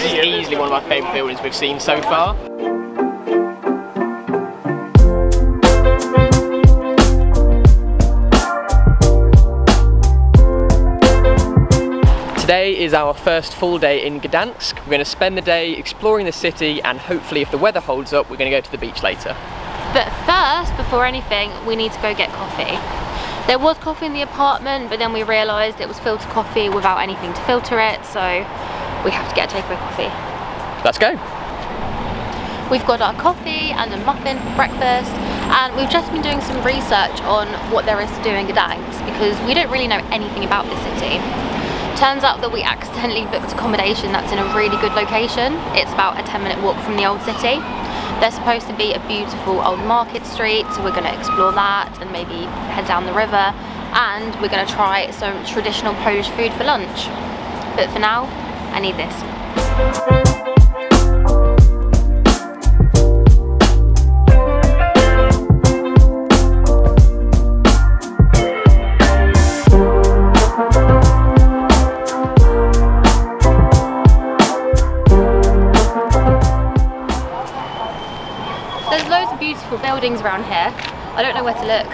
This is easily one of my favourite buildings we've seen so far. Today is our first full day in Gdansk. We're going to spend the day exploring the city, and hopefully if the weather holds up, we're going to go to the beach later. But first, before anything, we need to go get coffee. There was coffee in the apartment, but then we realised it was filtered coffee without anything to filter it, so we have to get a takeaway coffee. Let's go. We've got our coffee and a muffin for breakfast, and we've just been doing some research on what there is to do in Gdansk, because we don't really know anything about this city. Turns out that we accidentally booked accommodation that's in a really good location. It's about a 10-minute walk from the old city. There's supposed to be a beautiful old market street, so we're going to explore that and maybe head down the river, and we're going to try some traditional Polish food for lunch. But for now, I need this. There's loads of beautiful buildings around here. I don't know where to look.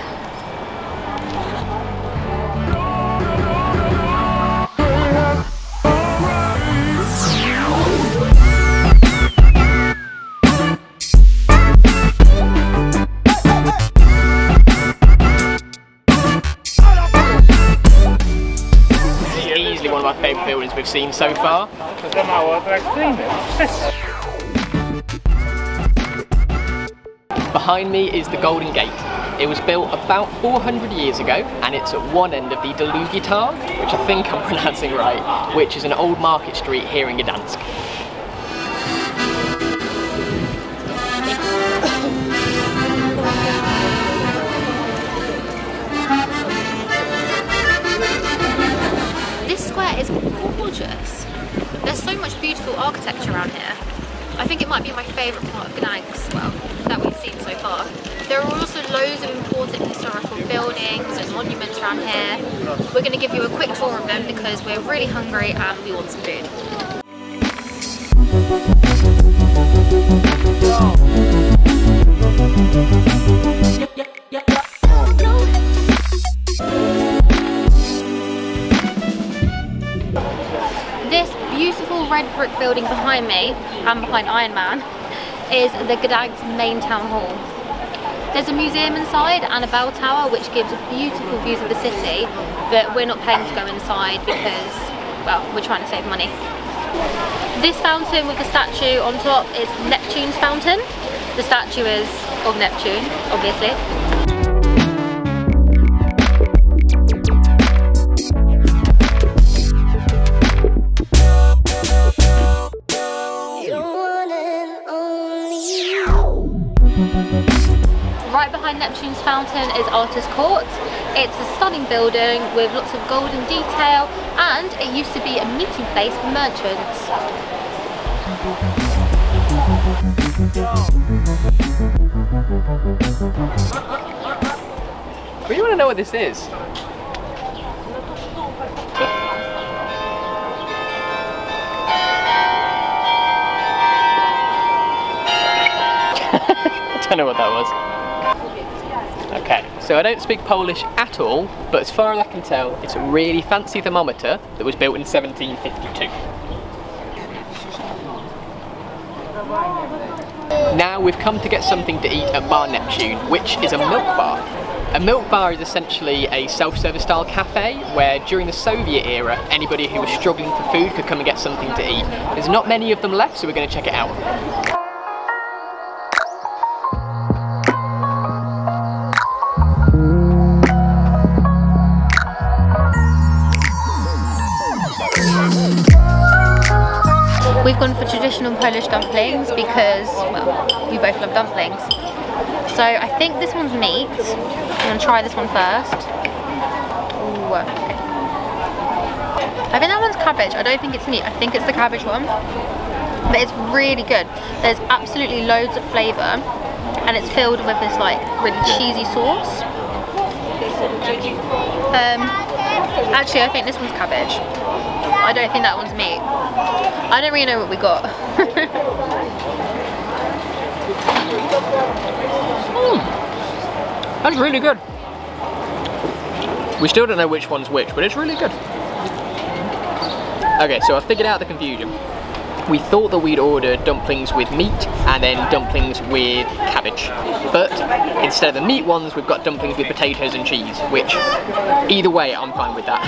This is easily one of my favourite buildings we've seen so far. Behind me is the Golden Gate. It was built about 400 years ago, and it's at one end of the Riverside, which I think I'm pronouncing right, which is an old market street here in Gdansk. This square is gorgeous. There's so much beautiful architecture around here. I think it might be my favourite part of Gdansk, well, that we've seen so far. There are also loads of important historical buildings and monuments around here. We're going to give you a quick tour of them because we're really hungry and we want some food. This beautiful red brick building behind me and behind Iron Man is the Gdansk main town hall. There's a museum inside and a bell tower which gives beautiful views of the city, but we're not paying to go inside because, well, we're trying to save money. This fountain with the statue on top is Neptune's fountain. The statue is of Neptune, obviously. Right behind Neptune's fountain is Artist Court. It's a stunning building with lots of golden detail, and it used to be a meeting place for merchants. I really want to know what this is. I don't know what that was. Okay, so I don't speak Polish at all, but as far as I can tell, it's a really fancy thermometer that was built in 1752. Now we've come to get something to eat at Bar Neptune, which is a milk bar. A milk bar is essentially a self-service style cafe where during the Soviet era, anybody who was struggling for food could come and get something to eat. There's not many of them left, so we're going to check it out. We've gone for traditional Polish dumplings because, well, we both love dumplings. So I think this one's meat. I'm going to try this one first. Ooh. I think that one's cabbage. I don't think it's meat. I think it's the cabbage one. But it's really good. There's absolutely loads of flavour, and it's filled with this like really cheesy sauce. Actually, I think this one's cabbage. I don't think that one's meat. I don't really know what we got. That's really good. We still don't know which one's which, but it's really good. Okay, so I figured out the confusion. We thought that we'd order dumplings with meat and then dumplings with cabbage. But instead of the meat ones, we've got dumplings with potatoes and cheese, which either way, I'm fine with that.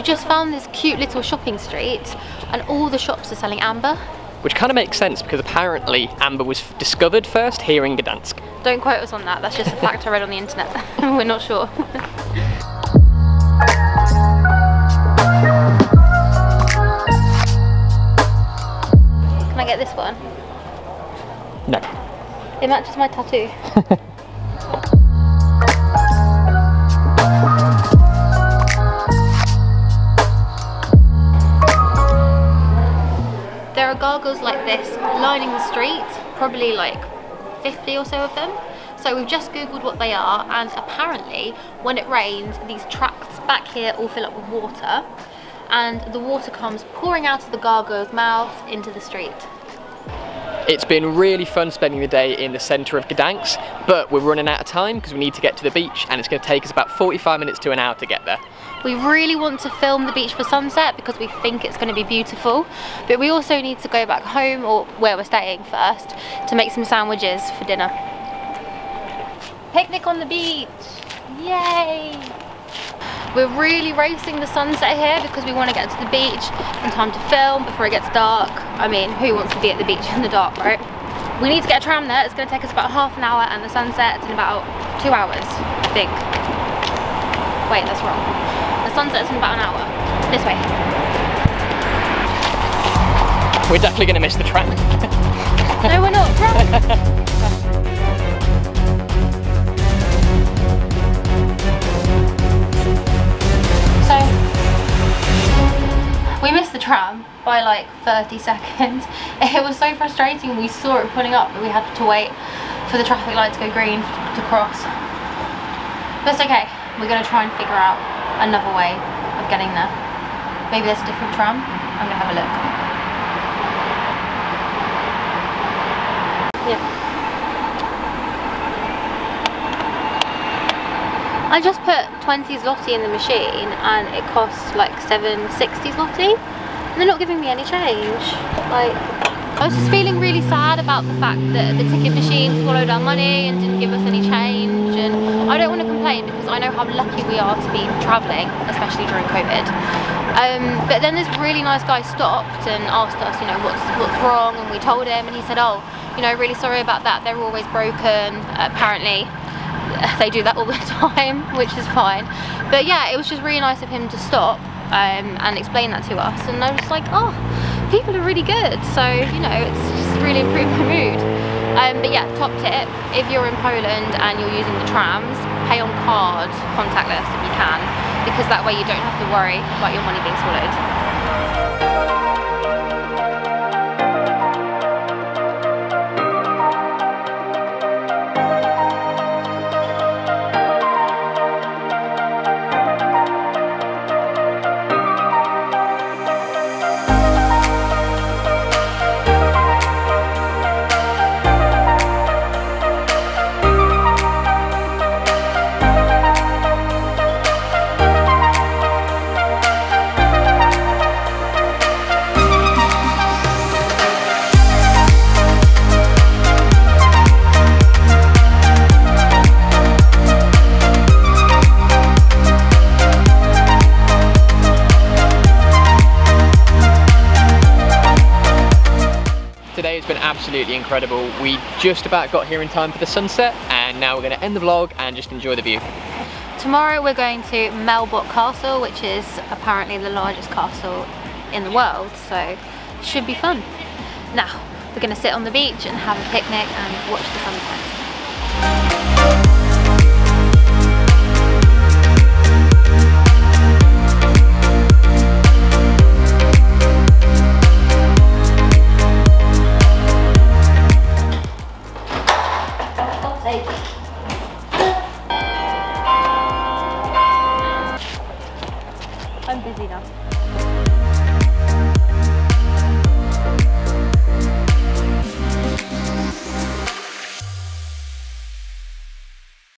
Just found this cute little shopping street and all the shops are selling amber. Which kind of makes sense because apparently amber was discovered first here in Gdansk. Don't quote us on that, that's just a fact I read on the internet. We're not sure. Can I get this one? No. It matches my tattoo. There are gargoyles like this lining the street, probably like 50 or so of them. So we've just googled what they are, and apparently when it rains these tracts back here all fill up with water and the water comes pouring out of the gargoyles' mouths into the street. It's been really fun spending the day in the centre of Gdansk, but we're running out of time because we need to get to the beach and it's going to take us about 45 minutes to an hour to get there. We really want to film the beach for sunset because we think it's going to be beautiful, but we also need to go back home, or where we're staying first, to make some sandwiches for dinner. Picnic on the beach! Yay! We're really racing the sunset here because we want to get to the beach in time to film before it gets dark. I mean, who wants to be at the beach in the dark, right? We need to get a tram there. It's going to take us about half an hour and the sunset's in about 2 hours, I think. Wait, that's wrong. The sunset's in about an hour. This way. We're definitely going to miss the tram. No, we're not. Run! So, we missed the tram by like 30 seconds. It was so frustrating. We saw it pulling up, but we had to wait for the traffic light to go green to cross. But it's okay. We're going to try and figure out another way of getting there. Maybe there's a different tram. I'm going to have a look. Yeah. I just put 20 zloty in the machine and it costs like 760 zloty. And they're not giving me any change. Like, I was just feeling really sad about the fact that the ticket machine swallowed our money and didn't give us any change, and I don't want to complain because I know how lucky we are to be travelling, especially during COVID. But then this really nice guy stopped and asked us, you know, what's wrong, and we told him, and he said, oh, you know, really sorry about that, they're always broken. Apparently they do that all the time, which is fine. But yeah, it was just really nice of him to stop and explain that to us, and I was like, oh, people are really good, so you know, it's just really improved my mood. But yeah, top tip, if you're in Poland and you're using the trams, pay on card, contactless if you can, because that way you don't have to worry about your money being swallowed. Today has been absolutely incredible. We just about got here in time for the sunset, and now we're going to end the vlog and just enjoy the view. Tomorrow we're going to Melbot Castle, which is apparently the largest castle in the world, so it should be fun. Now, we're going to sit on the beach and have a picnic and watch the sunset. now.